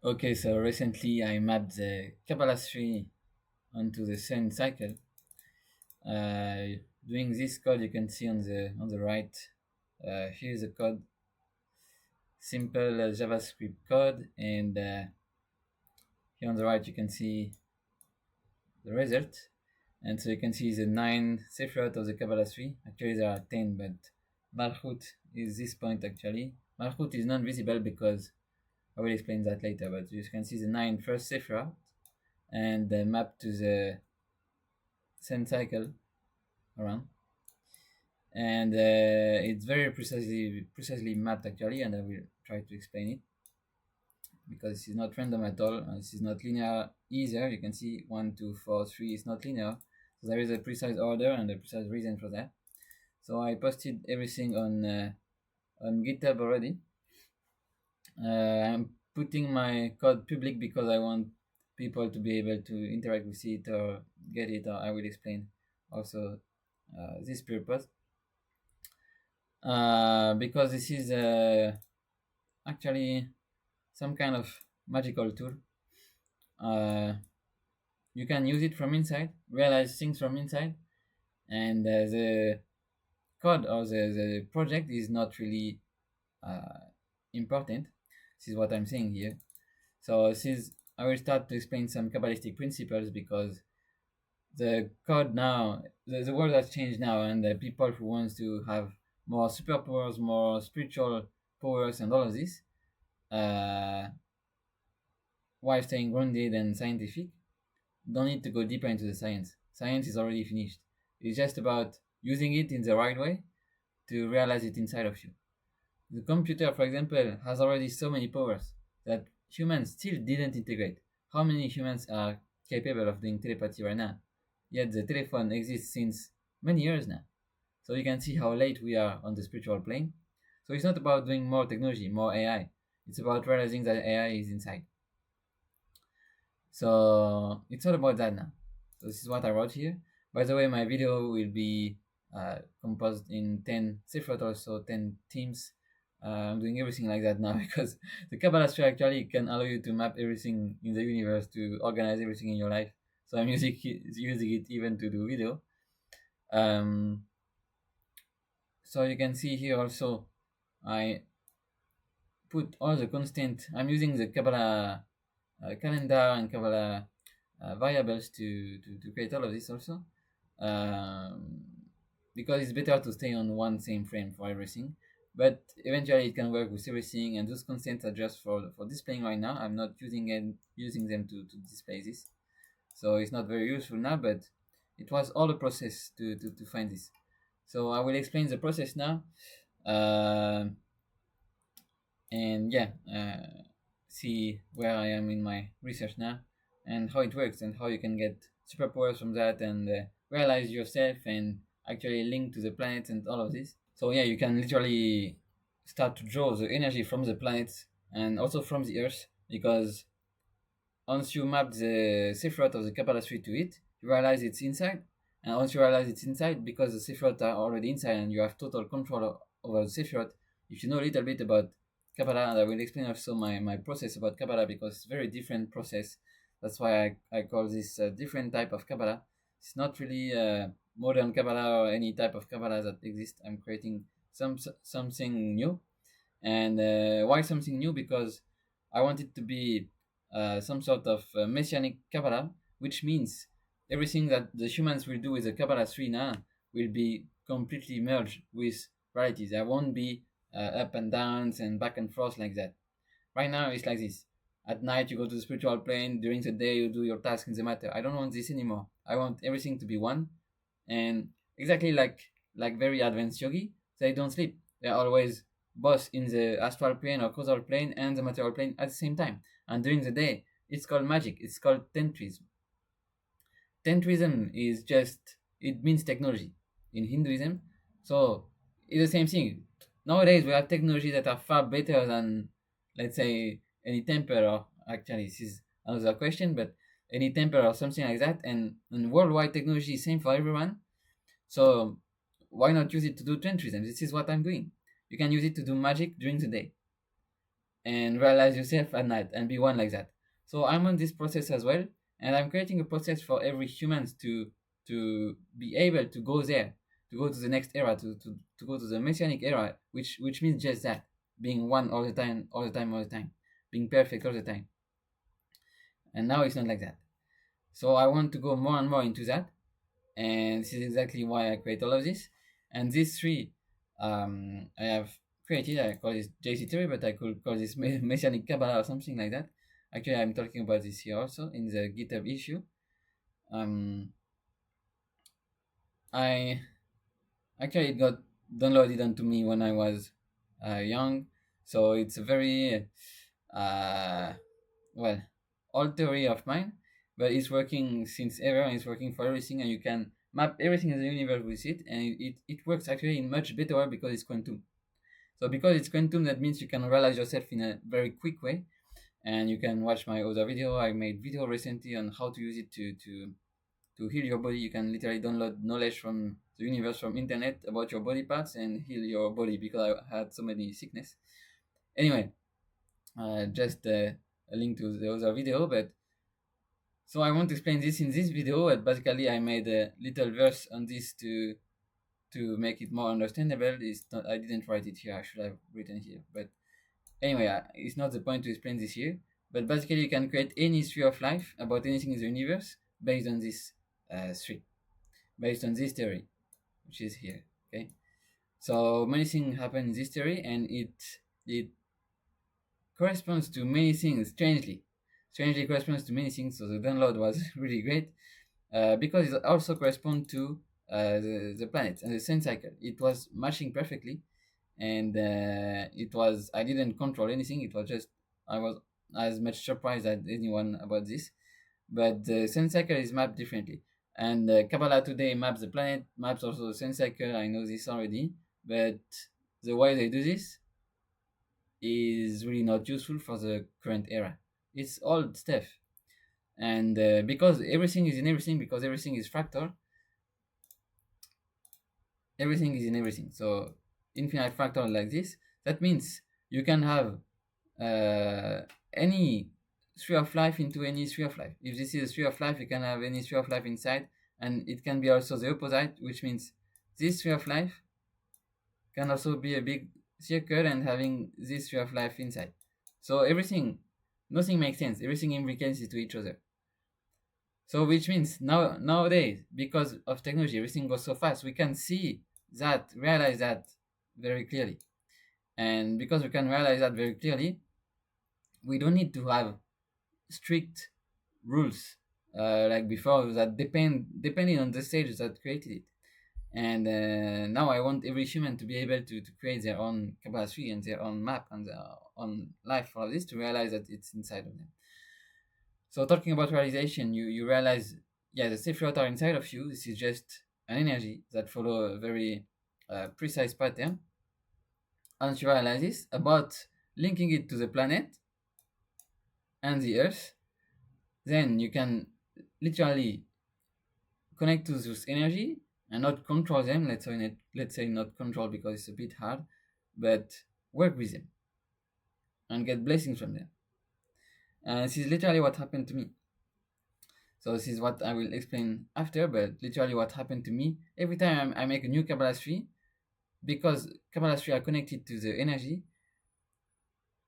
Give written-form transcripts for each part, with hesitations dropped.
Okay, so recently I mapped the Kabbalah tree onto the sun cycle. Doing this code, you can see on the right. Here's the code, simple JavaScript code, and here on the right you can see the result. And so you can see the 9 Sefirot of the Kabbalah tree. Actually, there are 10, but Malchut is this point actually. Malchut is non-visible because I will explain that later, but you can see the 9 first Sefirot and the map to the sun cycle around, and it's very precisely mapped actually, and I will try to explain it because this is not random at all, and this is not linear either. You can see 1 2 4 3 is not linear, so there is a precise order and a precise reason for that. So I posted everything on Github already. I'm putting my code public because I want people to be able to interact with it or get it, or I will explain also this purpose. Because this is actually some kind of magical tool. Uh, you can use it from inside, realize things from inside, and the code or the project is not really uh, important. This is what I'm saying here. So this is I will start to explain some Kabbalistic principles because the code now, the world has changed now, and the people who wants to have more superpowers, more spiritual powers, and all of this, uh, while staying grounded and scientific, don't need to go deeper into the science. Science is already finished. It's just about using it in the right way to realize it inside of you. The computer, for example, has already so many powers that humans still didn't integrate. How many humans are capable of doing telepathy right now? Yet the telephone exists since many years now. So you can see how late we are on the spiritual plane. So it's not about doing more technology, more AI. It's about realizing that AI is inside. So it's all about that now. So this is what I wrote here. By the way, my video will be composed in 10 Sifrot, also 10 teams. I'm doing everything like that now because the Kabbalah tree actually can allow you to map everything in the universe, to organize everything in your life. So I'm using it even to do video. Um, so you can see here also, I put all the constant. I'm using the Kabbalah calendar and Kabbalah variables to create all of this also, um, because it's better to stay on one same frame for everything. But eventually it can work with everything, and those constants are just for displaying right now. I'm not using them to display this, so it's not very useful now, but it was all a process to find this. So I will explain the process now. Um and yeah, see where I am in my research now and how it works and how you can get superpowers from that and realize yourself and actually link to the planets and all of this. So yeah, you can literally start to draw the energy from the planets and also from the earth, because once you map the Sephiroth of the Kabbalah tree to it, you realize it's inside. And once you realize it's inside, because the Sephiroth are already inside and you have total control over the Sephiroth, if you know a little bit about Kabbalah, and I will explain also my process about Kabbalah because it's a very different process. That's why I call this a different type of Kabbalah. It's not really modern Kabbalah or any type of Kabbalah that exists. I'm creating something new. And why something new? Because I want it to be some sort of messianic Kabbalah, which means everything that the humans will do with the Kabbalah 3 now will be completely merged with reality. There won't be up and downs and back and forth like that. Right now, it's like this. At night, you go to the spiritual plane. During the day, you do your task in the matter. I don't want this anymore. I want everything to be one. And exactly like very advanced yogi, they don't sleep. They're always both in the astral plane or causal plane and the material plane at the same time. And during the day, it's called magic. It's called tantrism. Tantrism is just, it means technology in Hinduism. So it's the same thing. Nowadays we have technology that are far better than, let's say, any temple, or actually this is another question, but any temple or something like that. And worldwide technology is same for everyone. So why not use it to do tantrism? This is what I'm doing. You can use it to do magic during the day. and realize yourself at night and be one like that. So I'm on this process as well, and I'm creating a process for every humans to be able to go there, to go to the next era, to go to the messianic era, which means just that, being one all the time, all the time, all the time, being perfect all the time. And now it's not like that. So I want to go more and more into that, and this is exactly why I create all of this. And these three, I have created. I call this JC theory, but I could call this Messianic Kabbalah or something like that. Actually, I'm talking about this here also in the GitHub issue. Um, I actually it got downloaded onto me when I was young, so it's a very uh, well old theory of mine, but it's working since ever, and it's working for everything, and you can map everything in the universe with it, and it works actually in much better way because it's quantum. So because it's quantum, that means you can realize yourself in a very quick way, and you can watch my other video. I made video recently on how to use it to heal your body. You can literally download knowledge from the universe, from internet, about your body parts and heal your body, because I had so many sickness. Anyway, just a link to the other video. But so I want to explain this in this video, but basically I made a little verse on this to make it more understandable. It's not, I didn't write it here, I should have written it here. But anyway, it's not the point to explain this here. But basically you can create any sphere of life about anything in the universe based on this three, based on this theory, which is here. Okay, so many things happen in this theory, and it corresponds to many things strangely corresponds to many things. So the download was really great, because it also corresponds to the planets and the sun cycle. It was matching perfectly, and it was, I didn't control anything. It was just, I was as much surprised as anyone about this. But the sun cycle is mapped differently, and Kabbalah today maps the planet, maps also the sun cycle. I know this already, but the way they do this is really not useful for the current era. It's old stuff, and because everything is in everything, because everything is fractal, everything is in everything. So infinite fractal like this, that means you can have any sphere of life into any sphere of life. If this is a sphere of life, you can have any sphere of life inside, and it can be also the opposite, which means this sphere of life can also be a big circle and having this sphere of life inside. So everything, nothing makes sense. Everything implicates to each other. So which means nowadays, because of technology, everything goes so fast. We can see that, realize that very clearly, and because we can realize that very clearly, we don't need to have strict rules like before that depending on the stage that created it. And now I want every human to be able to create their own Kabbalah tree and their own map and their own life for this, to realize that it's inside of them. So talking about realization, you realize, yeah, the Sephirot are inside of you. This is just an energy that follow a very precise pattern. Once you realize this, about linking it to the planet and the earth, then you can literally connect to this energy and not control them. Let's say not control, because it's a bit hard, but work with them and get blessings from them. And this is literally what happened to me. So this is what I will explain after, but literally what happened to me every time I make a new Kabbalah tree, because Kabbalah tree are connected to the energy.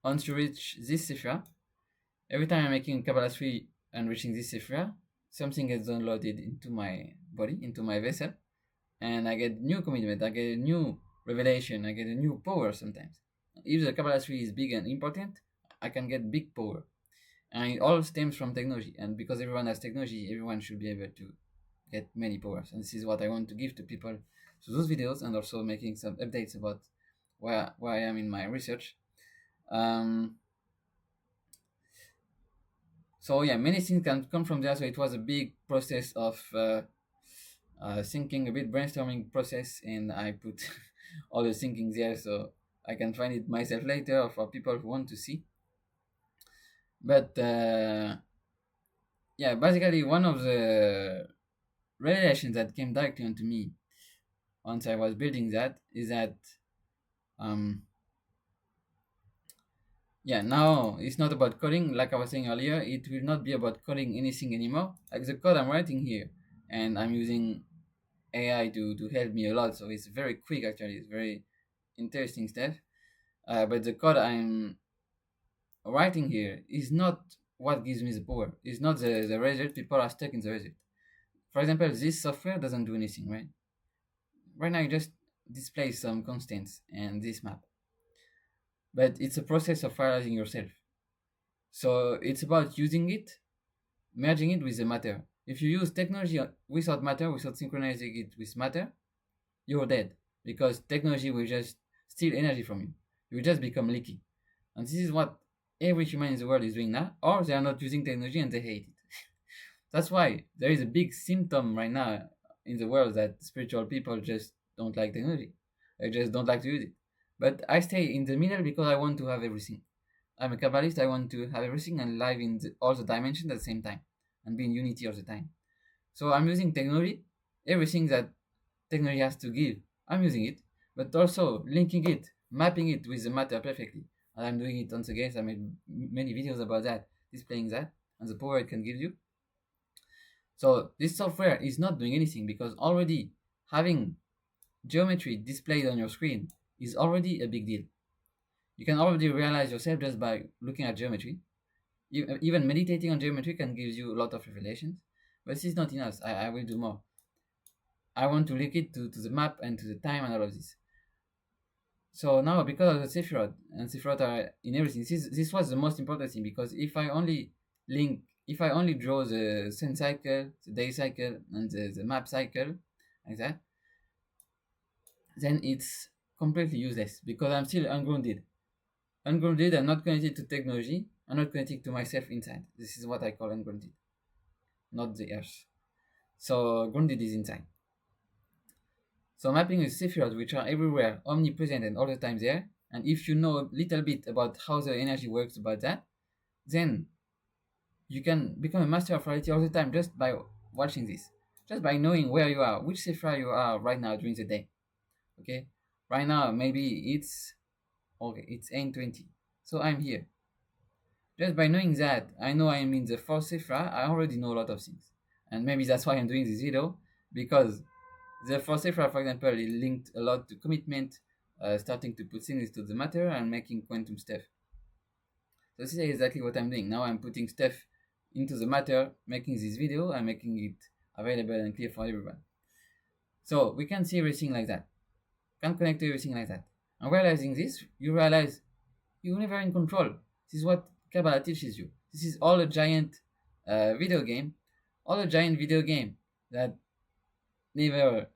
Once you reach this Sephira, every time I'm making Kabbalah tree and reaching this Sephira, something gets downloaded into my body, into my vessel, and I get new commitment, I get a new revelation, I get a new power sometimes. If the Kabbalah tree is big and important, I can get big power. And it all stems from technology. And because everyone has technology, everyone should be able to get many powers. And this is what I want to give to people through those videos, and also making some updates about where I am in my research. So yeah, many things can come from there. So it was a big process of thinking, a bit brainstorming process, and I put all the thinking there so I can find it myself later, or for people who want to see. But yeah, basically one of the revelations that came directly onto me once I was building that is that um, Yeah, now it's not about coding like I was saying earlier. It will not be about coding anything anymore. Like the code I'm writing here, and I'm using AI to help me a lot. So it's very quick actually. It's very interesting stuff. But the code I'm writing here is not what gives me the power. It's not the result. People are stuck in the result. For example, this software doesn't do anything, right? Right now, it just displays some constants and this map. But it's a process of realizing yourself. So it's about using it, merging it with the matter. If you use technology without matter, without synchronizing it with matter, you're dead because technology will just steal energy from you. You will just become leaky. And this is what every human in the world is doing now, or they are not using technology and they hate it. That's why there is a big symptom right now in the world that spiritual people just don't like technology. They just don't like to use it. But I stay in the middle because I want to have everything. I'm a Kabbalist, I want to have everything and live in all the dimensions at the same time and be in unity all the time. So I'm using technology, everything that technology has to give, I'm using it, but also linking it, mapping it with the matter perfectly. And I'm doing it once again. I made many videos about that, displaying that and the power it can give you. So this software is not doing anything because already having geometry displayed on your screen is already a big deal. You can already realize yourself just by looking at geometry. Even meditating on geometry can give you a lot of revelations, but this is not enough. I will do more. I want to link it to the map and to the time and all of this. So now, because of the Sephiroth and Sephiroth are in everything, this was the most important thing because if I only draw the sun cycle, the day cycle, and the map cycle, like that, then it's completely useless because I'm still ungrounded. Ungrounded, I'm not connected to technology, I'm not connected to myself inside. This is what I call ungrounded, not the earth. So grounded is inside. So mapping with Sephiroth, which are everywhere, omnipresent and all the time there, and if you know a little bit about how the energy works about that, then you can become a master of reality all the time just by watching this. Just by knowing where you are, which Sephira you are right now during the day. Okay? Right now maybe it's 8:20. So I'm here. Just by knowing that, I know I'm in the fourth Sephira, I already know a lot of things. And maybe that's why I'm doing this video, because the fourth Sephira, for example, it linked a lot to commitment, starting to put things to the matter and making quantum stuff. So this is exactly what I'm doing. Now I'm putting stuff into the matter, making this video and making it available and clear for everyone. So we can see everything like that. Can connect to everything like that. And realizing this, you realize you're never in control. This is what Kabbalah teaches you. This is all a giant video game, all a giant video game that never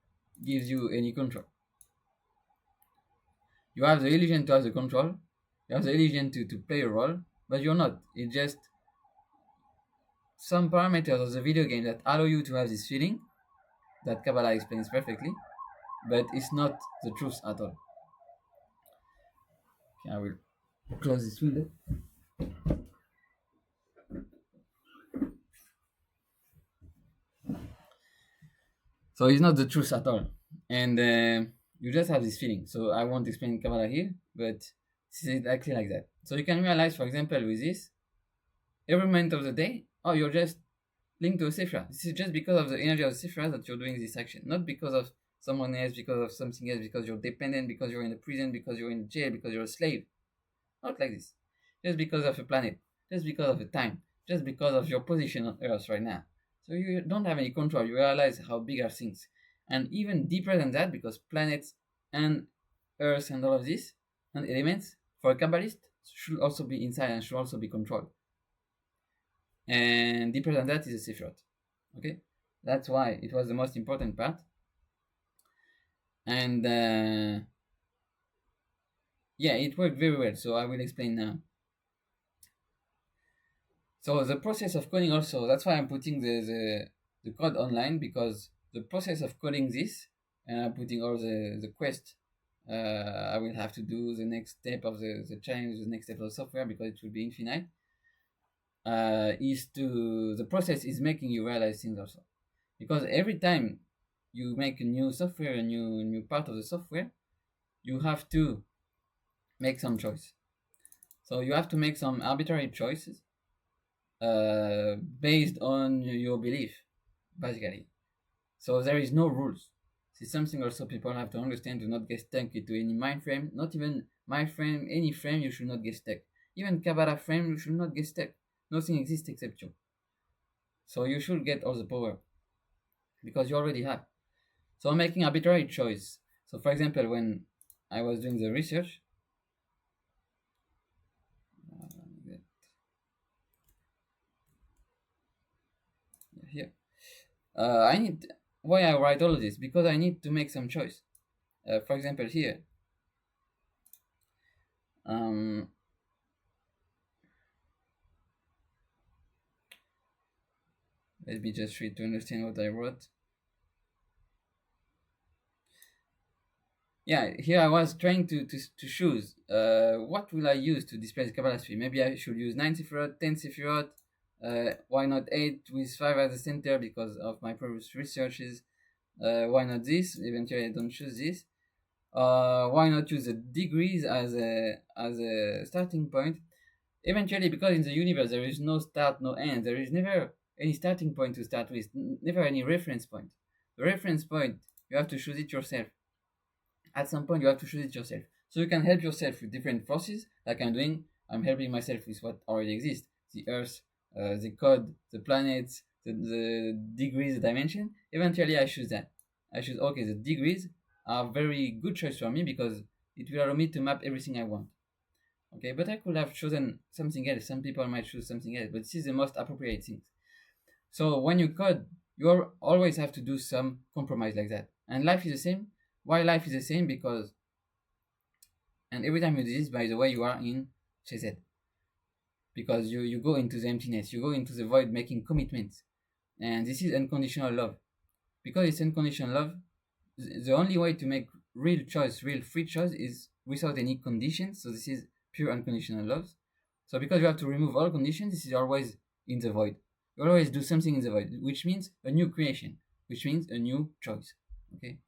gives you any control. You have the illusion to have the control, you have the illusion to play a role, but you're not. It's just some parameters of the video game that allow you to have this feeling that Kabbalah explains perfectly, but it's not the truth at all. Okay, I will close this window. So it's not the truth at all, and you just have this feeling. So I won't explain Kabbalah here, but this is exactly like that. So you can realize, for example, with this, every moment of the day, oh, you're just linked to a Sephira. This is just because of the energy of the Sephira that you're doing this action, not because of someone else, because of something else, because you're dependent, because you're in a prison, because you're in jail, because you're a slave. Not like this. Just because of a planet, just because of the time, just because of your position on Earth right now. So you don't have any control. You realize how big are things. And even deeper than that, because planets and Earth and all of this, and elements, for a Kabbalist, should also be inside and should also be controlled. And deeper than that is a Sephiroth. Okay? That's why it was the most important part. And yeah, it worked very well. So I will explain now. So the process of coding also, that's why I'm putting the code online, because the process of coding this, and I'm putting all the quest I will have to do, the next step of the challenge, the next step of the software, because it will be infinite, the process is making you realize things also. Because every time you make a new software, a new part of the software, you have to make some choice. So you have to make some arbitrary choices based on your belief, basically. So there is no rules. This is something also people have to understand. Do not get stuck into any mind frame, not even my frame, any frame. You should not get stuck. Even Kabbalah frame, you should not get stuck. Nothing exists except you. So you should get all the power because you already have. So I'm making arbitrary choice. So for example, when I was doing the research, here, I need why I write all of this because I need to make some choice. For example, here, um, let me just read to understand what I wrote. Yeah, here I was trying to choose what will I use to display the Kabbalah tree. Maybe I should use 9 Sefirot, 10 Sefirot, why not 8 with 5 at the center because of my previous researches. Why not this? Eventually I don't choose this. Why not use the degrees as a starting point? Eventually, because in the universe there is no start, no end. There is never any starting point to start with, never any reference point. The reference point, you have to choose it yourself. At some point, you have to choose it yourself. So you can help yourself with different forces, like I'm doing. I'm helping myself with what already exists: the Earth, the code, the planets, the degrees, the dimension. Eventually, I choose that. I choose okay. The degrees are very good choice for me because it will allow me to map everything I want. Okay, but I could have chosen something else. Some people might choose something else, but this is the most appropriate thing. So when you code, you always have to do some compromise like that. And life is the same. Why life is the same? Because, and every time you do this, by the way, you are in Chesed. Because you go into the emptiness, you go into the void making commitments. And this is unconditional love. Because it's unconditional love, the only way to make real choice, real free choice is without any conditions. So this is pure unconditional love. So because you have to remove all conditions, this is always in the void. You always do something in the void, which means a new creation, which means a new choice. Okay?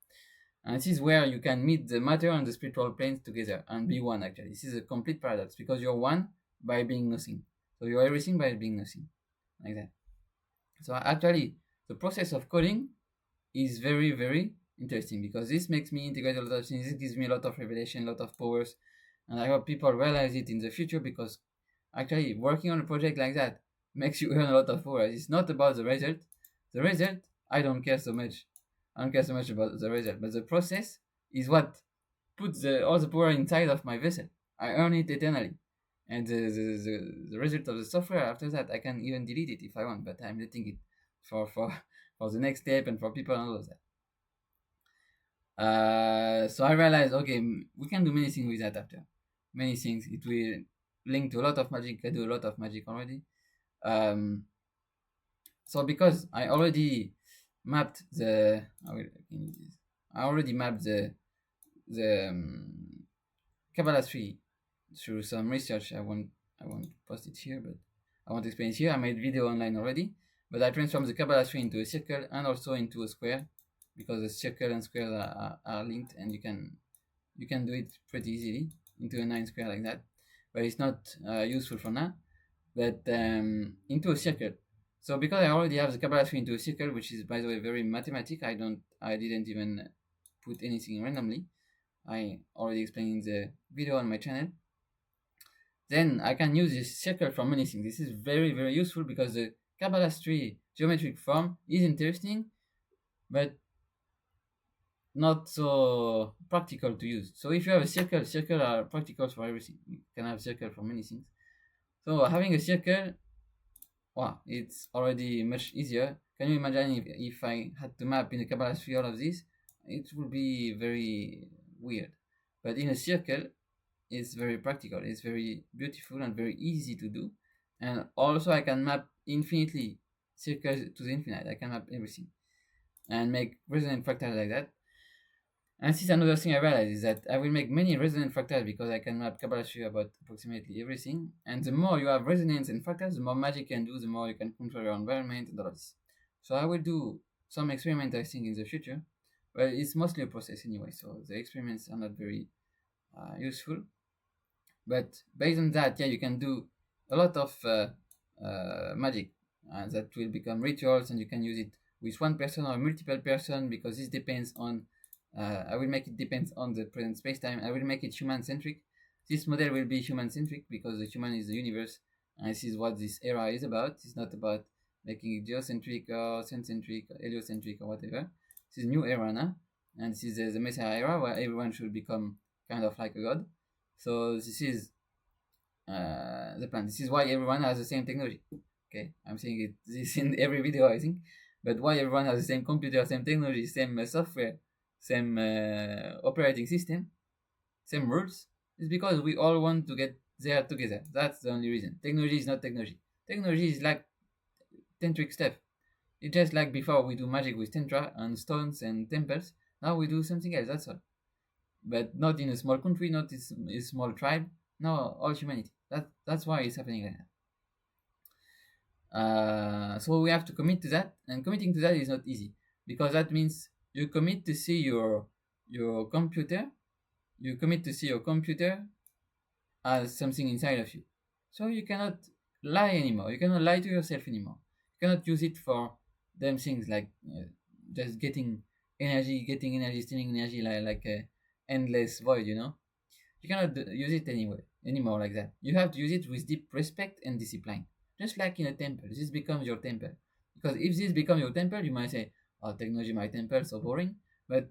And this is where you can meet the matter and the spiritual planes together and be one actually. This is a complete paradox because you're one by being nothing. So you're everything by being nothing. Like that. So actually the process of coding is very, very interesting because this makes me integrate a lot of things. It gives me a lot of revelation, a lot of powers. And I hope people realize it in the future because actually working on a project like that makes you earn a lot of powers. It's not about the result. The result, I don't care so much. I don't care so much about the result, but the process is what puts all the power inside of my vessel. I earn it eternally. And the result of the software after that, I can even delete it if I want, but I'm letting it for for the next step and for people and all of that. So I realized, okay, we can do many things with that after. Many things. It will link to a lot of magic. I do a lot of magic already. So because I already mapped the, I already mapped the Kabbalah tree through some research. I won't post it here, but I want to explain it here. I made video online already, but I transformed the Kabbalah tree into a circle and also into a square because the circle and square are linked, and you can do it pretty easily into a 9 square like that. But it's not useful for now. But into a circle. So because I already have the Kabbalah tree into a circle, which is by the way very mathematic, I didn't even put anything randomly. I already explained in the video on my channel. Then I can use this circle for many things. This is very, very useful because the Kabbalah tree geometric form is interesting, but not so practical to use. So if you have a circle, circle are practical for everything. You can have circle for many things. So having a circle, wow, it's already much easier. Can you imagine if I had to map in the Kabbalah tree all of this? It would be very weird. But in a circle, it's very practical. It's very beautiful and very easy to do. And also I can map infinitely circles to the infinite. I can map everything and make resonant fractals like that. And this is another thing I realized is that I will make many resonant fractals because I can map Kabbalah tree about approximately everything. And the more you have resonance and fractals, the more magic you can do, the more you can control your environment and all of this. So I will do some experiments I think in the future, but it's mostly a process anyway. So the experiments are not very useful. But based on that, yeah, you can do a lot of magic, that will become rituals, and you can use it with one person or multiple person, because this depends on. I will make it depends on the present space time. I will make it human centric. This model will be human centric because the human is the universe, and this is what this era is about. It's not about making it geocentric or centric or heliocentric or whatever. This is new era now, and this is the Messiah era where everyone should become kind of like a god. So this is the plan. This is why everyone has the same technology. Okay, I'm saying it this in every video, I think. But why everyone has the same computer, same technology, same software, same operating system, same rules, is because we all want to get there together. That's the only reason. Technology is not technology. Technology is like tantric stuff. It's just like before we do magic with tantra and stones and temples. Now we do something else. That's all. But not in a small country, not in a small tribe. No, all humanity. That's why it's happening like that. So we have to commit to that, and committing to that is not easy, because that means you commit to see your computer. You commit to see your computer as something inside of you. So you cannot lie anymore. You cannot lie to yourself anymore. You cannot use it for them things like just getting energy, stealing energy like a endless void. You cannot use it anymore like that. You have to use it with deep respect and discipline, just like in a temple. This becomes your temple, because if this becomes your temple, you might say, "Oh, technology, my temple, so boring." But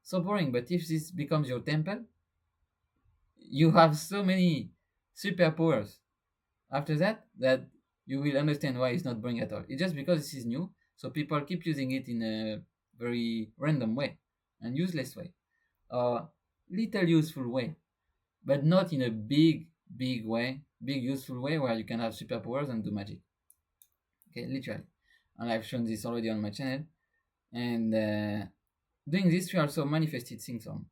so boring. But if this becomes your temple, you have so many superpowers after that you will understand why it's not boring at all. It's just because this is new, so people keep using it in a very random way and useless way, or little useful way, but not in a big way, big useful way where you can have superpowers and do magic. Okay, literally. And I've shown this already on my channel. And doing this, we also manifested things on.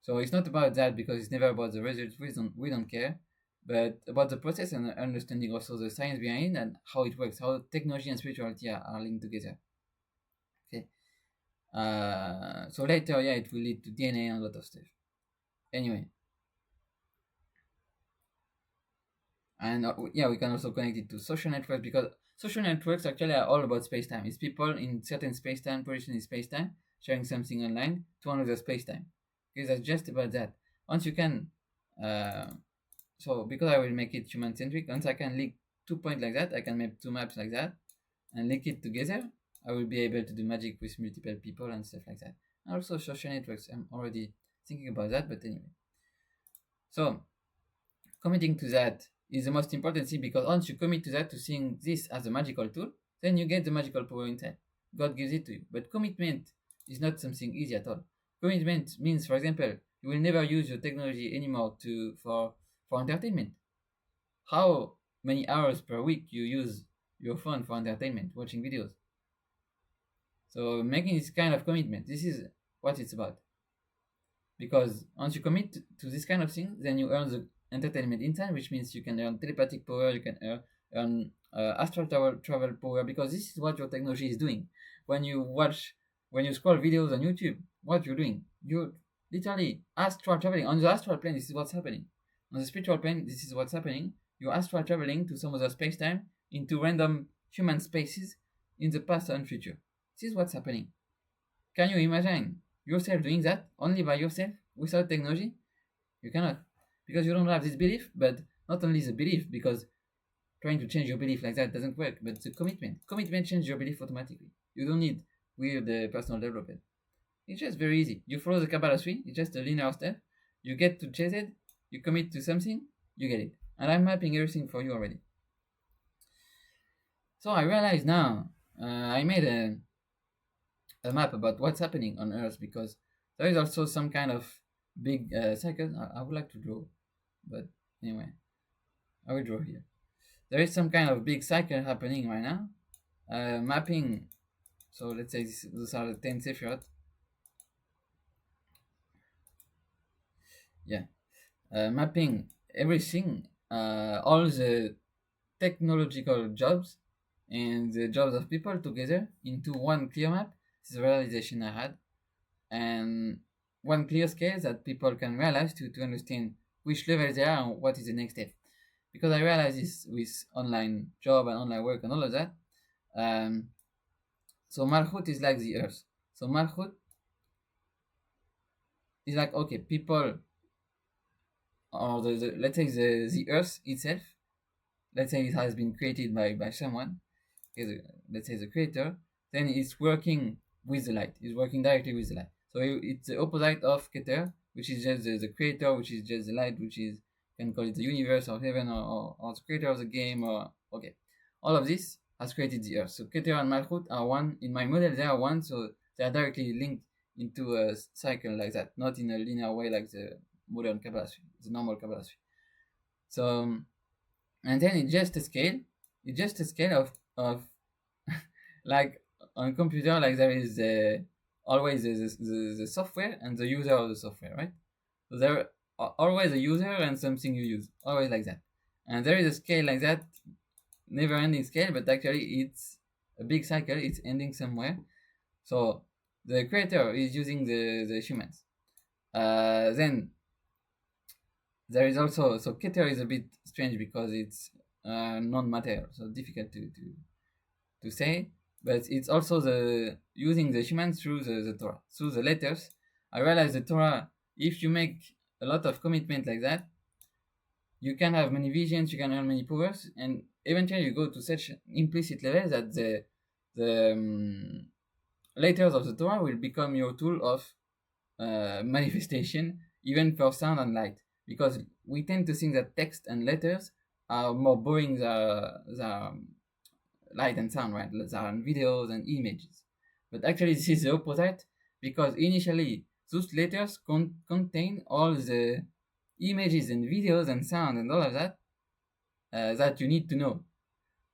So it's not about that, because it's never about the results. We don't care, but about the process and understanding also the science behind it and how it works, how technology and spirituality are linked together. Okay. So later, yeah, it will lead to DNA and a lot of stuff. Anyway, and yeah, we can also connect it to social networks, because social networks actually are all about space-time. It's people in certain space-time position in space-time sharing something online to another space-time. Okay, that's just about that. Once you can uh, so because I will make it human centric, once I can link 2 points like that, I can make 2 maps like that and link it together, I will be able to do magic with multiple people and stuff like that. And also social networks, I'm already thinking about that, but anyway. So committing to that is the most important thing, because once you commit to that, to seeing this as a magical tool, then you get the magical power inside. God gives it to you. But commitment is not something easy at all. Commitment means, for example, you will never use your technology anymore for entertainment. How many hours per week you use your phone for entertainment, watching videos? So making this kind of commitment, this is what it's about. Because once you commit to this kind of thing, then you earn the entertainment inside, which means you can earn telepathic power, you can earn astral travel power, because this is what your technology is doing. When you scroll videos on YouTube, what you're doing, you're literally astral traveling. On the astral plane, this is what's happening. On the spiritual plane, this is what's happening. You're astral traveling to some other space time, into random human spaces in the past and future. This is what's happening. Can you imagine yourself doing that only by yourself without technology? You cannot, because you don't have this belief. But not only the belief, because trying to change your belief like that doesn't work, but the commitment changes your belief automatically. You don't need weird personal development. It's just very easy. You follow the Kabbalah tree. It's just a linear step. You get to chase it. You commit to something. You get it. And I'm mapping everything for you already. So I realize now, I made a map about what's happening on Earth, because there is also some kind of big cycle. I would like to draw, but anyway, I will draw here. There is some kind of big cycle happening right now. Mapping. So let's say those are the 10 Sephirot. Yeah. Mapping everything, all the technological jobs and the jobs of people together into one clear map. This is the realization I had. And one clear scale that people can realize to understand which level they are and what is the next step. Because I realize this with online job and online work and all of that. Um, so Malchut is like the earth. So Malchut is like, okay, people, or let's say the earth itself, let's say it has been created by someone, okay, let's say the creator, then it's working with the light, it's working directly with the light. So it's the opposite of Keter, which is just the creator, which is just the light, which is, you can call it the universe or heaven, or the creator of the game, or okay. All of this has created the earth. So Keter and Malchut are one. In my model, they are one, so they are directly linked into a cycle like that, not in a linear way like the modern Kabbalah, the normal Kabbalah. So, and then it's just a scale. It's just a scale of like on computer, like there is always the software and the user of the software, right? So there are always a user and something you use, always like that. And there is a scale like that, never ending scale, but actually it's a big cycle, it's ending somewhere. So the creator is using the humans. Then there is also, so Keter is a bit strange because it's non-material, so difficult to say, but it's also the using the humans through the Torah, through the letters. I realize the Torah, if you make a lot of commitment like that, you can have many visions, you can earn many powers, and eventually you go to such implicit level that the letters of the Torah will become your tool of manifestation, even for sound and light, because we tend to think that text and letters are more boring than light and sound, right? Than videos and images. But actually, this is the opposite, because initially those letters contain all the images and videos and sound and all of that that you need to know.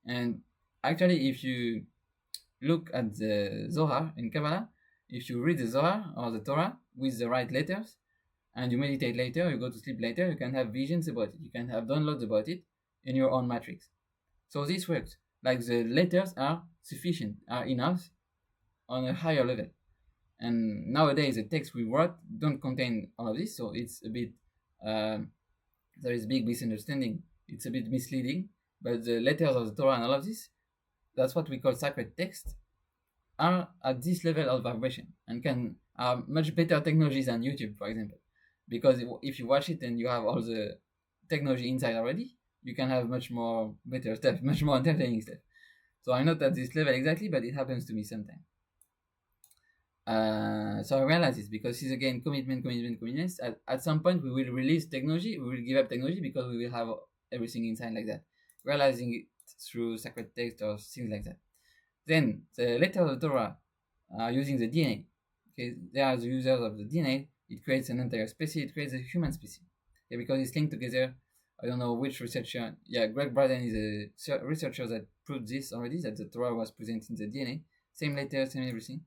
And actually, if you look at the Zohar in Kabbalah, if you read the Zohar or the Torah with the right letters, and you meditate later, you go to sleep later, you can have visions about it, you can have downloads about it in your own matrix. So this works. Like the letters are sufficient, are enough on a higher level. And nowadays, the text we wrote don't contain all of this, so it's a bit, there is big misunderstanding. It's a bit misleading, but the letters of the Torah and all of this, that's what we call sacred text, are at this level of vibration and can are much better technologies than YouTube, for example. Because if you watch it and you have all the technology inside already, you can have much more better stuff, much more entertaining stuff. So I'm not at this level exactly, but it happens to me sometimes. So I realize this because this is again commitment. At some point, we will release technology, we will give up technology because we will have everything inside like that. Realizing it through sacred text or things like that. Then the letter of the Torah are using the DNA. Okay, they are the users of the DNA. It creates an entire species. It creates a human species. Okay, because it's linked together. I don't know which researcher. Yeah, Greg Braden is a researcher that proved this already, that the Torah was present in the DNA. Same letter, same everything.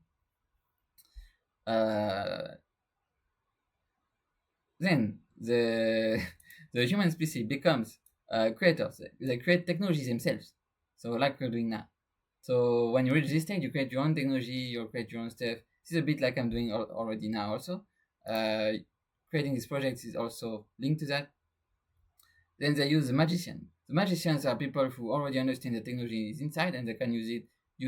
Then the the human species becomes creators. They create technologies themselves. So like we're doing now. So when you reach this stage, you create your own technology, you create your own stuff. This is a bit like I'm doing already now also. Creating these projects is also linked to that. Then they use the magician. The magicians are people who already understand the technology is inside and they can use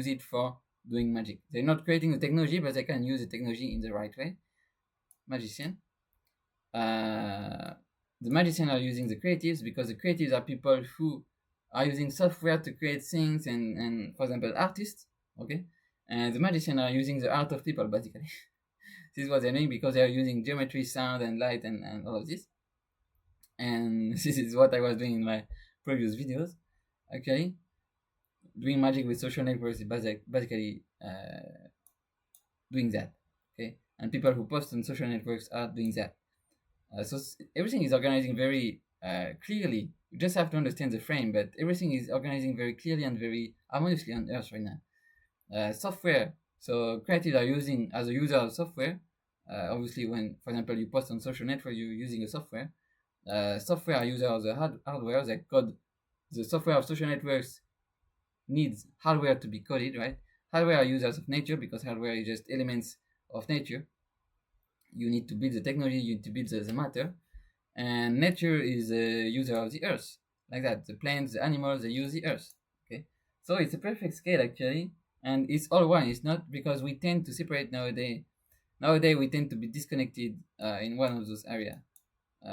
it for doing magic. They're not creating the technology, but they can use the technology in the right way. Magician. The magicians are using the creatives because the creatives are people who are using software to create things and for example artists, okay, and the magicians are using the art of people basically. This is what they're doing because they are using geometry, sound and light and all of this, and this is what I was doing in my previous videos. Actually, doing magic with social networks is basically doing that, okay, and people who post on social networks are doing that. So everything is organizing very clearly. You just have to understand the frame, but everything is organizing very clearly and very harmoniously on Earth right now. Software. So creatives are using, as a user of software, obviously when, for example, you post on social network, you're using a software. Software are user of the hardware. That code, the software of social networks needs hardware to be coded, right? Hardware are users of nature because hardware is just elements of nature. You need to build the technology, you need to build the matter. and nature is a user of the earth, like that. The plants, the animals, they use the earth. Okay, so it's a perfect scale actually, and it's all one. It's not because we tend to separate nowadays. Nowadays we tend to be disconnected in one of those areas.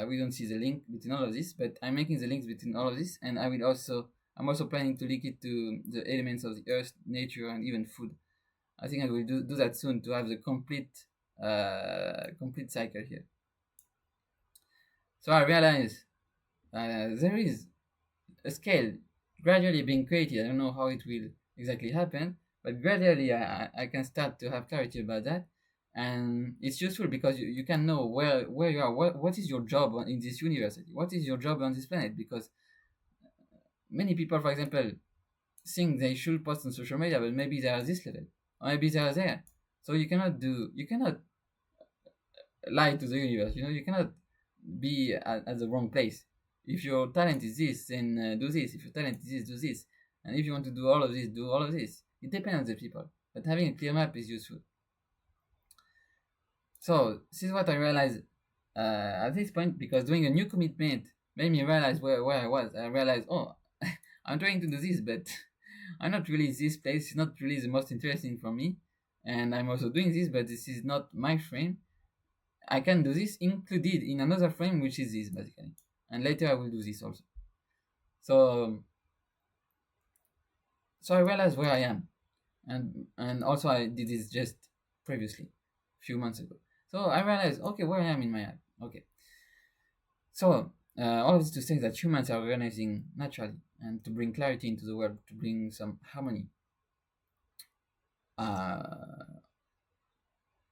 We don't see the link between all of this, but I'm making the links between all of this, and I'm also planning to link it to the elements of the earth, nature, and even food. I think I will do that soon to have the complete cycle here. So I realize there is a scale gradually being created. I don't know how it will exactly happen, but gradually I can start to have clarity about that. And it's useful because you can know where you are, what is your job in this university, what is your job on this planet, because many people, for example, think they should post on social media, but maybe they are this level, or maybe they are there. So you cannot lie to the universe. You cannot be at the wrong place. If your talent is this, then do this. If your talent is this, do this. And if you want to do all of this, do all of this. It depends on the people, but having a clear map is useful. So this is what I realized at this point, because doing a new commitment made me realize where I was. I realized, oh, I'm trying to do this, but I'm not really this place. It's not really the most interesting for me. And I'm also doing this, but this is not my frame. I can do this included in another frame, which is this basically. And later I will do this also. So I realized where I am, and also I did this just previously, a few months ago. So I realized, okay, where I am in my life. Okay. So all of this to say that humans are organizing naturally and to bring clarity into the world, to bring some harmony. All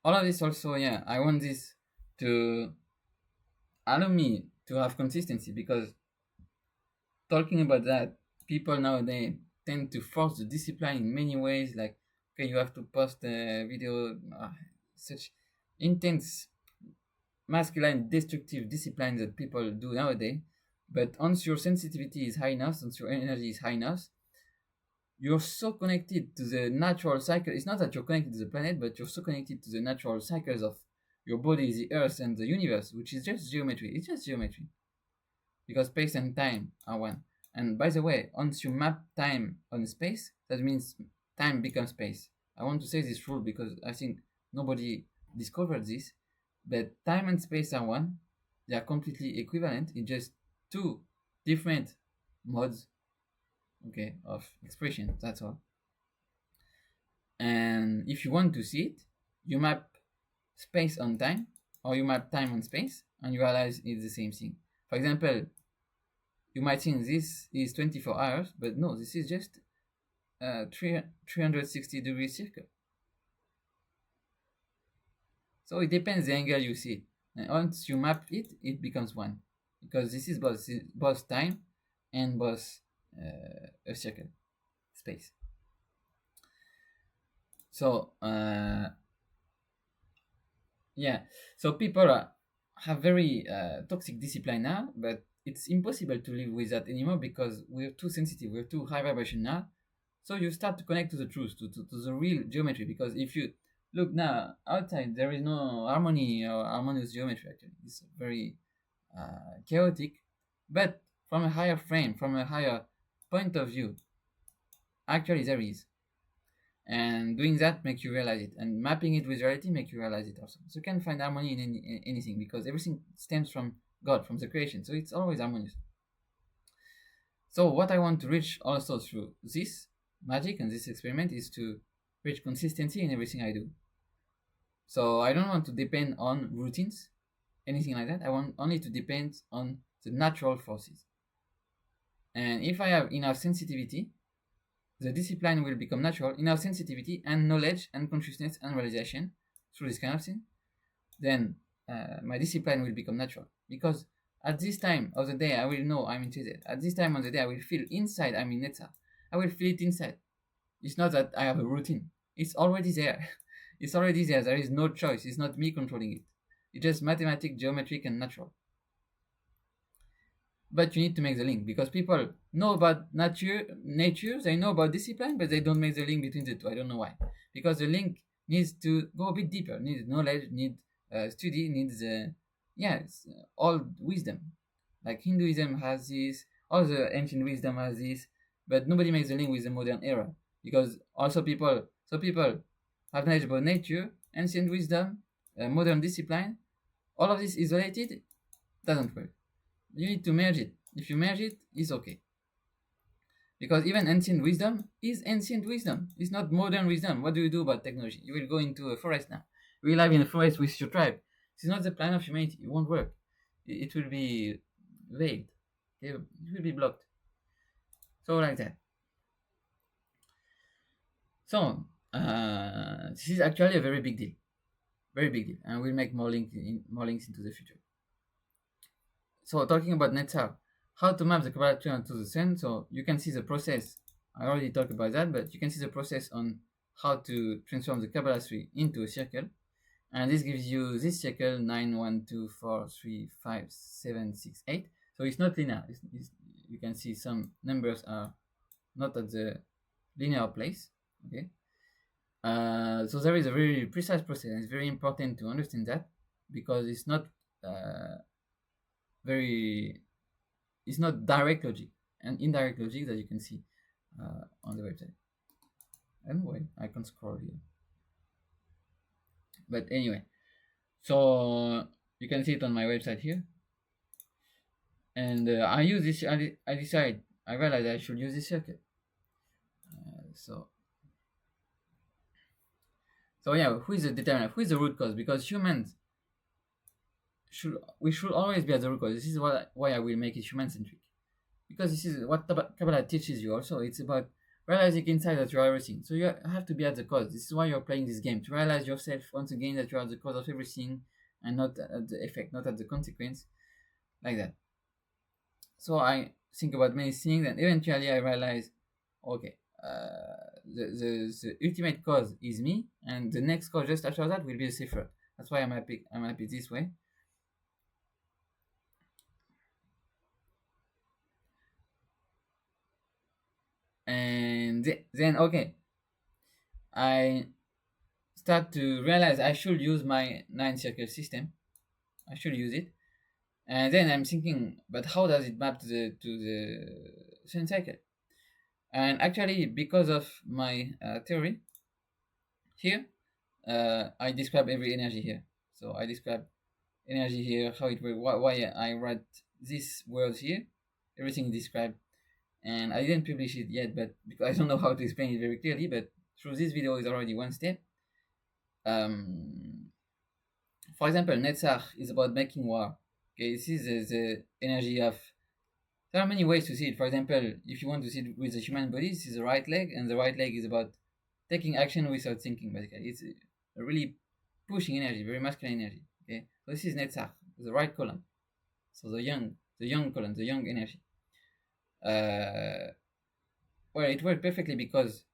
of this also, yeah, I want this to allow me to have consistency, because talking about that, people nowadays tend to force the discipline in many ways. Like, okay, you have to post a video, such intense, masculine, destructive discipline that people do nowadays. But once your sensitivity is high enough, once your energy is high enough, you're so connected to the natural cycle. It's not that you're connected to the planet, but you're so connected to the natural cycles of your body, the earth, and the universe, which is just geometry. It's just geometry, because space and time are one. And by the way, once you map time on space, that means time becomes space. I want to say this rule because I think nobody discovered this, but time and space are one. They are completely equivalent in just two different modes, okay, of expression. That's all. And if you want to see it, you map space on time, or you map time on space, and you realize it's the same thing. For example, you might think this is 24 hours, but no, this is just a 360-degree circle. So it depends the angle you see it. And once you map it, it becomes one, because this is both time and both a circle, space. So yeah, so people have very toxic discipline now, but it's impossible to live with that anymore, because we're too sensitive, we're too high vibration now. So you start to connect to the truth, to the real geometry, because if you look now outside, there is no harmony or harmonious geometry actually. It's very chaotic, but from a higher frame, from a higher point of view, actually there is. And doing that make you realize it, and mapping it with reality make you realize it also. So you can find harmony in anything, because everything stems from God, from the creation, so it's always harmonious. So what I want to reach also through this magic and this experiment is to reach consistency in everything I do. So I don't want to depend on routines, anything like that. I want only to depend on the natural forces. And if I have enough sensitivity, the discipline will become natural. Enough sensitivity and knowledge and consciousness and realization through this kind of thing, then my discipline will become natural. Because at this time of the day, I will know I'm interested. At this time of the day, I will feel inside I'm in Netza. I will feel it inside. It's not that I have a routine. It's already there. It's already there. There is no choice. It's not me controlling it. It's just mathematic, geometric, and natural. But you need to make the link, because people know about nature, they know about discipline, but they don't make the link between the two. I don't know why. Because the link needs to go a bit deeper, needs knowledge, needs study, needs yeah, it's all wisdom. Like Hinduism has this, all the ancient wisdom has this, but nobody makes the link with the modern era, because also people have knowledge about nature, ancient wisdom, modern discipline. All of this isolated doesn't work. You need to merge it. If you merge it, it's okay. Because even ancient wisdom is ancient wisdom. It's not modern wisdom. What do you do about technology? You will go into a forest now. We live in a forest with your tribe. This is not the plan of humanity. It won't work. It will be veiled. Okay? It will be blocked. So like that. So this is actually a very big deal. Very big deal. And we'll make more links into the future. So talking about Netzar, how to map the Kabbalah tree onto the sun. So you can see the process. I already talked about that, but you can see the process on how to transform the Kabbalah tree into a circle. And this gives you this circle 9, 1, 2, 4, 3, 5, 7, 6, 8. So it's not linear. You can see some numbers are not at the linear place. Okay. So there is a very precise process. And it's very important to understand that, because it's not very it's not direct logic and indirect logic that you can see on the website. Anyway, I can scroll here. But anyway, so you can see it on my website here. And I use this, I realized I should use this circuit. So yeah, who is the determinant? Who is the root cause? Because humans we should always be at the root cause. This is why I will make it human centric. Because this is what Kabbalah teaches you also. It's about realizing inside that you are everything. So you have to be at the cause. This is why you're playing this game, to realize yourself once again that you are the cause of everything and not at the effect, not at the consequence, like that. So I think about many things, and eventually I realize, okay, the ultimate cause is me, and the next cause just after that will be a cipher. That's why I'm happy this way. And then okay, I start to realize I should use my 9 circle system. I should use it. And then I'm thinking, but how does it map to the sun cycle? And actually, because of my theory here, I describe every energy here. So I describe energy here, how it works, why I write these words here. Everything is described, and I didn't publish it yet, but because I don't know how to explain it very clearly. But through this video is already one step. For example, Netzach is about making war. Okay, this is the energy of. There are many ways to see it. For example, if you want to see it with the human body, this is the right leg, and the right leg is about taking action without thinking. Basically, it's a really pushing energy, very masculine energy. Okay, so this is Netzach, the right column. So the young column, the young energy. Well, it worked perfectly because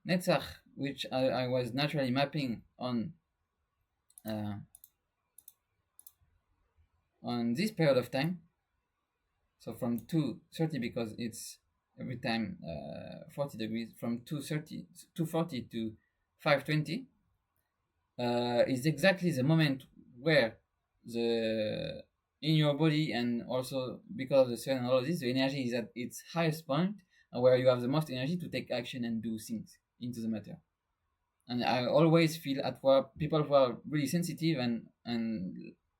Netzach, which I was naturally mapping on this period of time, so from 230, because it's every time 40 degrees, from 240 to 520, is exactly the moment where the in your body, and also because of the sun and all of this, the energy is at its highest point, and where you have the most energy to take action and do things into the matter. And I always feel at work, people who are really sensitive and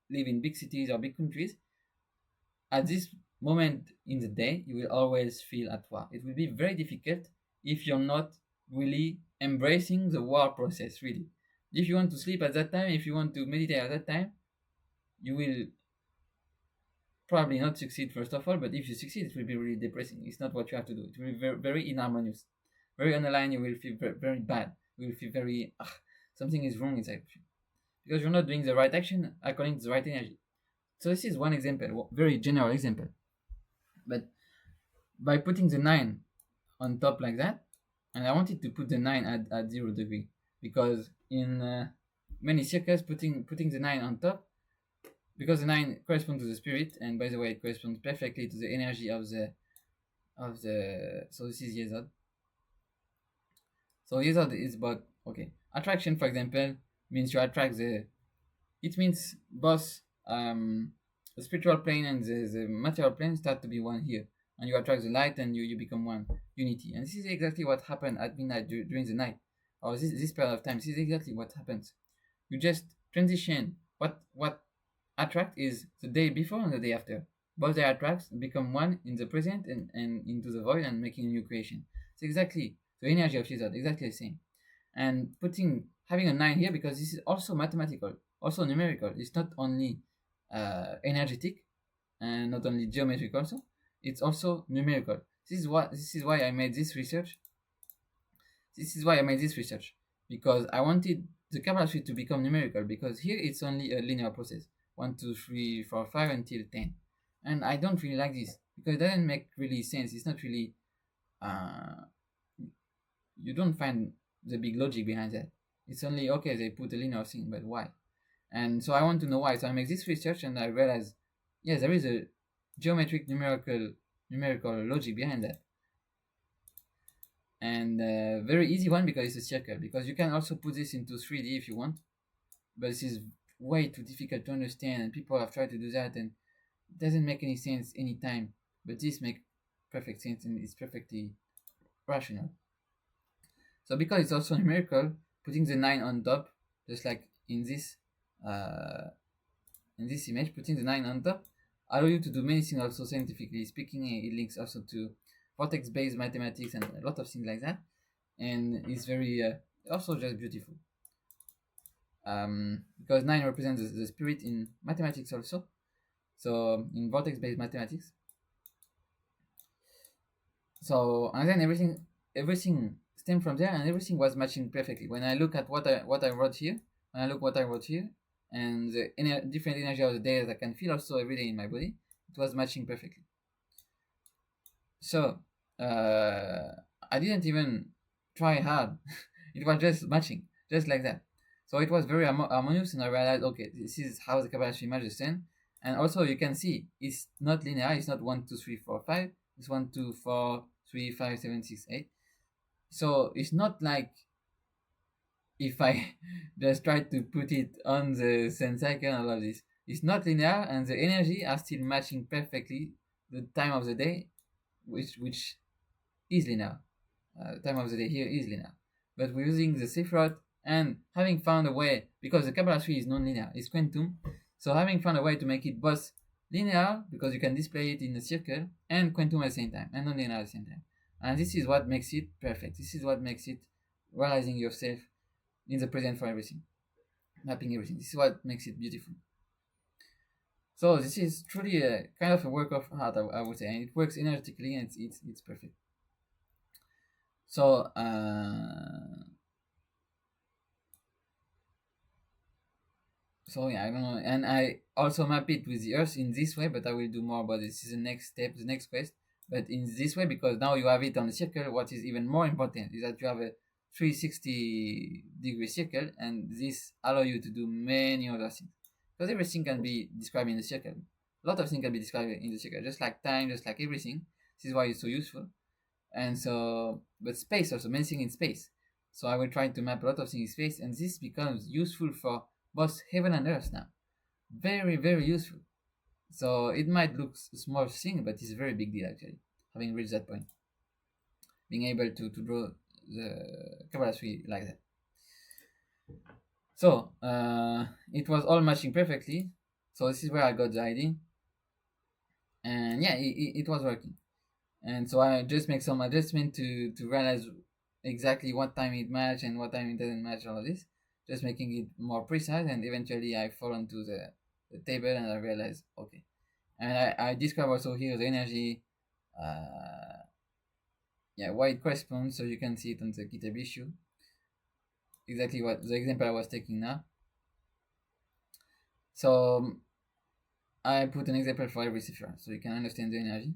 live in big cities or big countries, at this moment in the day, you will always feel at war. It will be very difficult if you're not really embracing the war process, really. If you want to sleep at that time, if you want to meditate at that time, you will probably not succeed, first of all. But if you succeed, it will be really depressing. It's not what you have to do. It will be very, very inharmonious, very unaligned. You will feel very, very bad. You will feel very, something is wrong inside of you, because you're not doing the right action according to the right energy. So this is one example, very general example. But by putting the 9 on top like that, and I wanted to put the 9 at 0 degree, because in many circles, putting the 9 on top, because the 9 corresponds to the spirit, and by the way, it corresponds perfectly to the energy of the so this is Yesod. So Yesod is about, okay, attraction, for example, means you attract it means both the spiritual plane and the material plane start to be one here, and you attract the light, and you become one unity. And this is exactly what happened at midnight during the night, or this period of time. This is exactly what happens. You just transition. What attract is the day before and the day after. Both they attract become one in the present and into the void and making a new creation. It's exactly the energy of Jesus, exactly the same. And having a 9 here, because this is also mathematical, also numerical. It's not only energetic and not only geometric also, it's also numerical. This is why I made this research. This is why I made this research, because I wanted the Kabbalah tree to become numerical, because here it's only a linear process, 1 2 3 4 5 until 10. And I don't really like this, because it doesn't make really sense. It's not really uh you don't find the big logic behind that. It's only okay, they put a linear thing, but why? And so I want to know why. So I make this research, and I realize, yes, there is a geometric numerical logic behind that. And very easy one, because it's a circle. Because you can also put this into 3D if you want, but this is way too difficult to understand, and people have tried to do that, and it doesn't make any sense anytime. But this makes perfect sense, and it's perfectly rational. So because it's also numerical, putting the 9 on top, just like uh, in this image, putting the 9 on top allow you to do many things also scientifically speaking. It links also to vortex-based mathematics and a lot of things like that, and it's very also just beautiful. Because 9 represents the spirit in mathematics also. So in vortex-based mathematics. So and then everything stemmed from there, and everything was matching perfectly. When I look at what I wrote here, and the different energy of the day that I can feel also every day in my body, it was matching perfectly. So I didn't even try hard. It was just matching, just like that. So it was very harmonious, and I realized, okay, this is how the Kabbalah images then. And also you can see it's not linear. It's not 1 2 3 4 5. It's 1 2 4 3 5 7 6 8. So it's not like if I just try to put it on the sun cycle and all of this. It's not linear, and the energy are still matching perfectly the time of the day, which is linear. Time of the day here is linear, but we're using the Sefirot and having found a way, because the Kabbalah tree is non-linear, it's quantum. So having found a way to make it both linear, because you can display it in a circle, and quantum at the same time, and non-linear at the same time. And this is what makes it perfect. This is what makes it realizing yourself in the present for everything, mapping everything. This is what makes it beautiful. So this is truly a kind of a work of art, I would say, and it works energetically, and it's perfect. So so yeah, I don't know, and I also map it with the Earth in this way, but I will do more about this. This is the next step, the next quest. But in this way, because now you have it on a circle, what is even more important is that you have a 360-degree circle, and this allow you to do many other things. Because everything can be described in the circle. A lot of things can be described in the circle, just like time, just like everything. This is why it's so useful. And so, but space also, many things in space. So I will try to map a lot of things in space, and this becomes useful for both heaven and earth now. Very, very useful. So it might look a small thing, but it's a very big deal actually, having reached that point. Being able to draw the Kabbalah tree like that. So it was all matching perfectly. So this is where I got the idea. And yeah, it was working. And so I just make some adjustment to realize exactly what time it match and what time it doesn't match, all of this, just making it more precise. And eventually I fall onto the table, and I realize, okay. And I describe also here the energy, why it corresponds, so you can see it on the Github issue, exactly what the example I was taking now. So I put an example for every cipher, so you can understand the energy.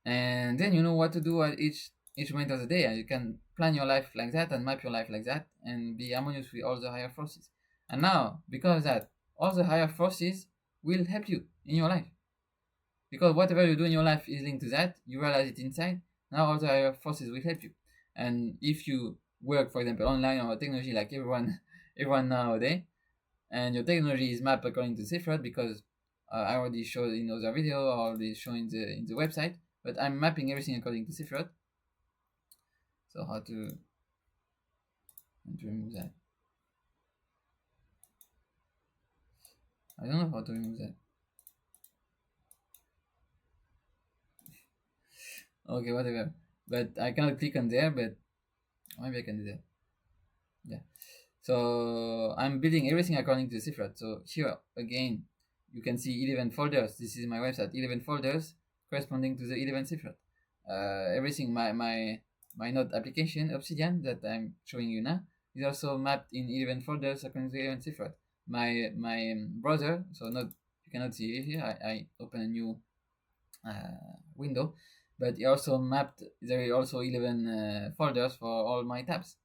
And then you know what to do at each moment of the day, and you can plan your life like that and map your life like that and be harmonious with all the higher forces. And now, because of that, all the higher forces will help you in your life, because whatever you do in your life is linked to that. You realize it inside. Now all the higher forces will help you. And if you work, for example, online or technology, like everyone everyone nowadays, and your technology is mapped according to Sifrod because I already showed in other video or already shown in the website. But I'm mapping everything according to Sifrod. So how to remove that? I don't know how to remove that. Okay, whatever. But I cannot click on there, but maybe I can do that. Yeah. So I'm building everything according to Sifrod. So here again, you can see 11 folders. This is my website. 11 folders corresponding to the 11 Sifrod. Everything my node application Obsidian that I'm showing you now is also mapped in 11 folders according to 11 Sifrod. My browser, so not you cannot see it here. I open a new window, but it also mapped. There are also 11 folders for all my tabs,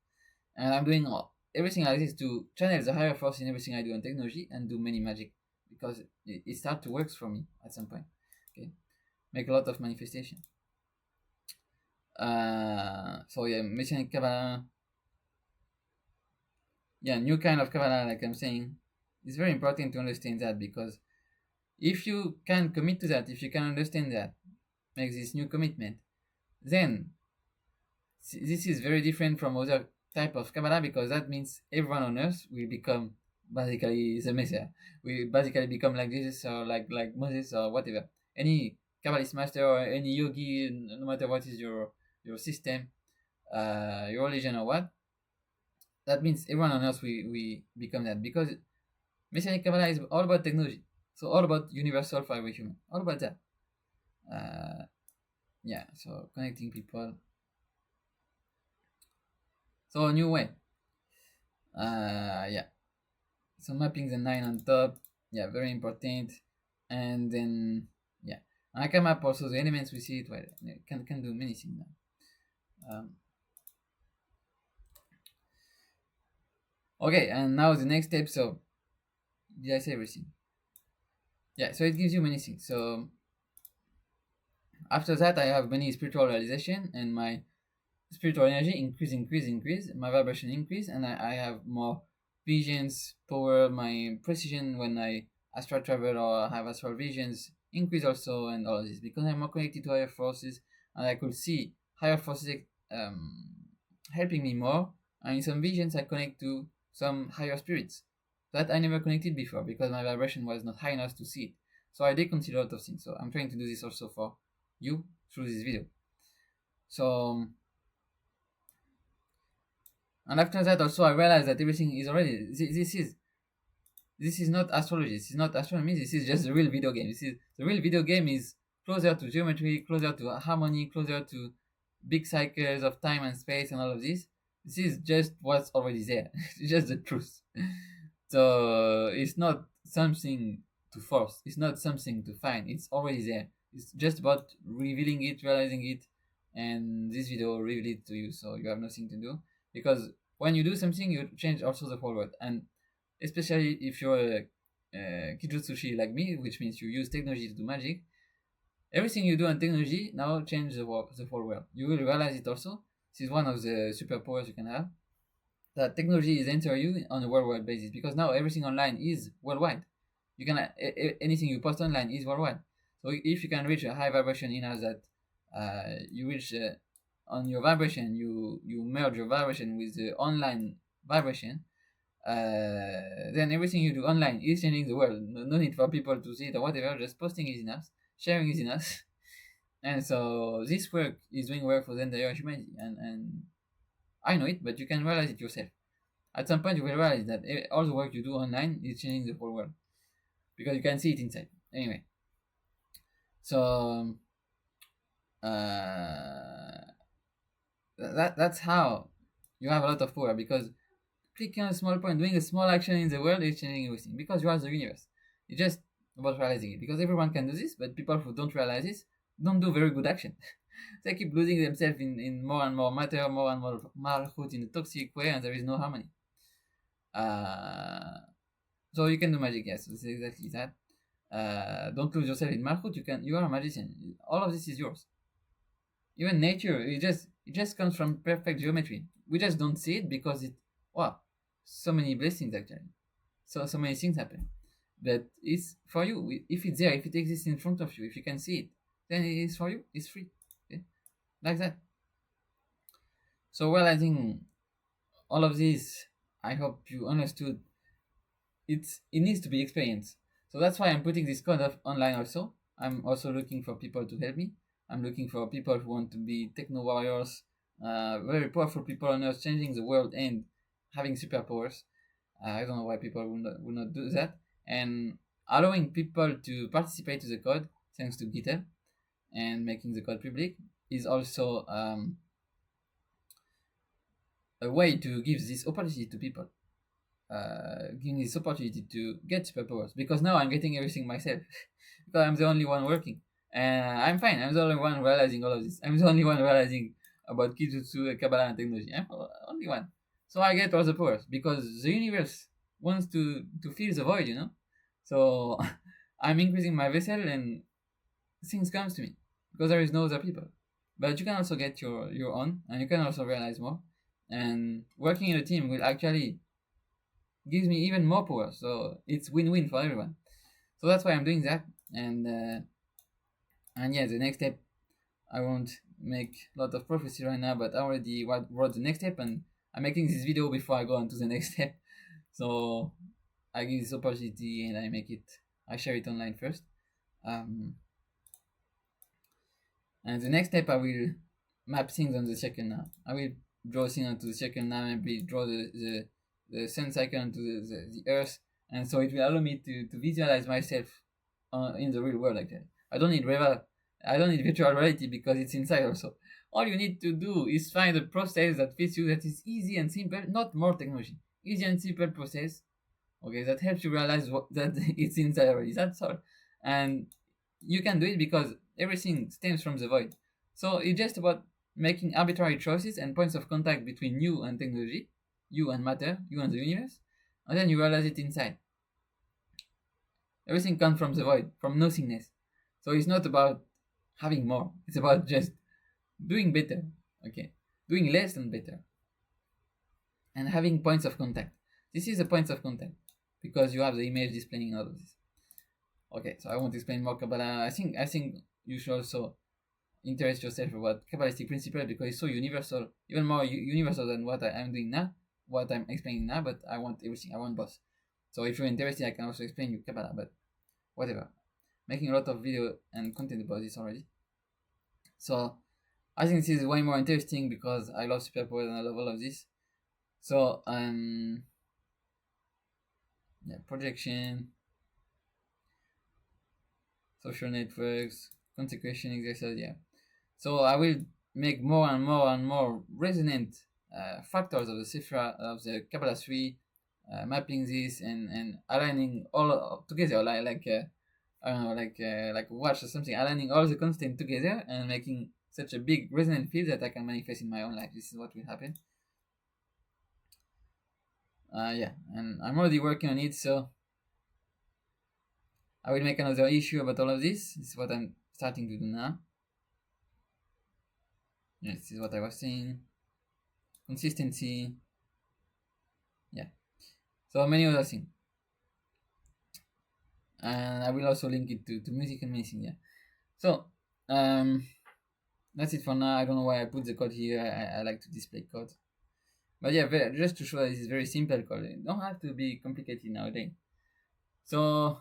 and I'm doing everything like this to channel the higher force in everything I do on technology and do many magic because it starts to work for me at some point. Okay, make a lot of manifestation. So yeah, Messianic Kabbalah. Yeah, new kind of Kabbalah, like I'm saying, it's very important to understand that because if you can commit to that, if you can understand that, make this new commitment, then this is very different from other type of Kabbalah because that means everyone on earth will become basically the Messiah. We basically become like Jesus or like Moses or whatever. Any Kabbalist master or any yogi, no matter what is your system, your religion or what, that means everyone on earth we become that because Messianic Kabbalah is all about technology. So all about universal for every human. All about that. Yeah, so connecting people. So a new way. Yeah. So mapping the 9 on top. Yeah, very important. And then yeah. I can map also the elements we see it well. Can do many things now. Okay, and now the next step. So did I say everything? Yeah, so it gives you many things. So after that I have many spiritual realization and my spiritual energy increase, my vibration increase, and I have more visions, power, my precision when I astral travel or have astral visions increase also, and all of this because I'm more connected to higher forces, and I could see higher forces um, helping me more. And in some visions, I connect to some higher spirits that I never connected before because my vibration was not high enough to see it. So I did consider a lot of things. So I'm trying to do this also for you through this video. So and after that, also I realized that everything is already this is not astrology. This is not astronomy. This is just a real video game. This is the real video game is closer to geometry, closer to harmony, closer to big cycles of time and space and all of this. This is just what's already there. It's just the truth. So it's not something to force. It's not something to find. It's already there. It's just about revealing it, realizing it, and this video reveal it to you. So you have nothing to do because when you do something, you change also the whole world. And especially if you're a Kijutsushi like me, which means you use technology to do magic, everything you do on technology now change the whole world. You will realize it also. This is one of the superpowers you can have. That technology is enter you on a worldwide basis because now everything online is worldwide. You can anything you post online is worldwide. So if you can reach a high vibration in us that you reach on your vibration, you merge your vibration with the online vibration, then everything you do online is changing the world. No need for people to see it or whatever. Just posting is enough, sharing is enough, and so this work is doing work for the entire humanity. And I know it, but you can realize it yourself. At some point, you will realize that all the work you do online is changing the whole world because you can see it inside. Anyway, so that's how you have a lot of power because clicking on a small point, doing a small action in the world is changing everything because you are the universe. It's just about realizing it because everyone can do this, but people who don't realize this don't do very good action. They keep losing themselves in more and more matter, more and more malchut in a toxic way, and there is no harmony. Uh, so you can do magic, yes, it's exactly that. Don't lose yourself in malchut. You are a magician. All of this is yours. Even nature, it just comes from perfect geometry. We just don't see it because it wow, so many blessings actually. so many things happen. But it's for you. If it's there, if it exists in front of you, if you can see it, then it is for you. It's free. Okay? Like that. So realizing all of this, I hope you understood. It needs to be experienced. So that's why I'm putting this code of online also. I'm also looking for people to help me. I'm looking for people who want to be techno warriors, very powerful people on earth, changing the world and having superpowers. I don't know why people will not do that. And allowing people to participate to the code thanks to Github and making the code public is also a way to give this opportunity to people, giving this opportunity to get superpowers. Because now I'm getting everything myself, because I'm the only one working, and I'm fine. I'm the only one realizing all of this. I'm the only one realizing about Kijutsu, Kabbalah, and technology. I'm the only one. So I get all the powers because the universe wants to fill the void, you know. So I'm increasing my vessel, and things comes to me because there is no other people. But you can also get your own, and you can also realize more. And working in a team will actually gives me even more power. So it's win-win for everyone. So that's why I'm doing that. And yeah, the next step, I won't make a lot of prophecy right now, but I already wrote the next step, and I'm making this video before I go on to the next step. So I give this opportunity and I share it online first. And the next step, I will map things on the circle now. I will draw things onto the circle now, maybe draw the sun cycle onto the earth, and so it will allow me to visualize myself in the real world. Actually, I don't need virtual reality because it's inside also. All you need to do is find a process that fits you, that is easy and simple, not more technology. Easy and simple process, okay, that helps you realize that it's inside already. That's all. And you can do it because everything stems from the void. So it's just about making arbitrary choices and points of contact between you and technology, you and matter, you and the universe, and then you realize it inside. Everything comes from the void, from nothingness. So it's not about having more, it's about just doing better, okay? Doing less and better. And having points of contact. This is the points of contact because you have the image displaying all of this. Okay, so I won't explain more Kabbalah. I think you should also interest yourself about Kabbalistic principle because it's so universal, even more universal than what I'm doing now, what I'm explaining now. But I want everything. I want both. So if you're interested, I can also explain you Kabbalah. But whatever, making a lot of video and content about this already. So I think this is way more interesting because I love superpowers and I love all of this. So yeah, projection, social networks, consecration exercise. Yeah. So I will make more and more and more resonant factors of the Sifra of the Kabbalah 3, mapping this and aligning all together, I don't know, like watch or something, aligning all the content together and making such a big resonant field that I can manifest in my own life. This is what will happen. Yeah, and I'm already working on it, so I will make another issue about all of this. This is what I'm starting to do now. Yes, this is what I was saying. Consistency. Yeah. So many other things. And I will also link it to music and mixing. Yeah. So that's it for now. I don't know why I put the code here. I like to display code. But yeah, just to show that this is very simple code. It don't have to be complicated nowadays. So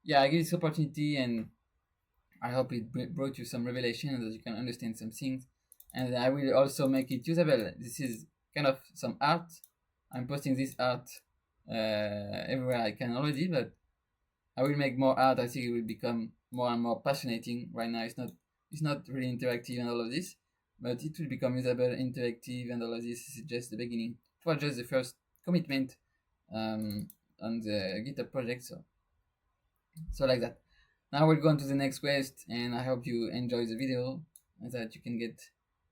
yeah, I give this opportunity and I hope it brought you some revelation and that you can understand some things. And I will also make it usable. This is kind of some art. I'm posting this art everywhere I can already, but I will make more art. I think it will become more and more passionating. Right now, it's not really interactive and all of this, but it will become usable, interactive, and all of this. This is just the beginning. It was just the first commitment on the GitHub project. So like that. Now we'll go on to the next quest, and I hope you enjoy the video, and that you can get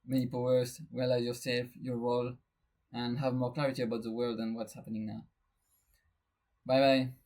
many powers, realize yourself, your role, and have more clarity about the world and what's happening now. Bye bye.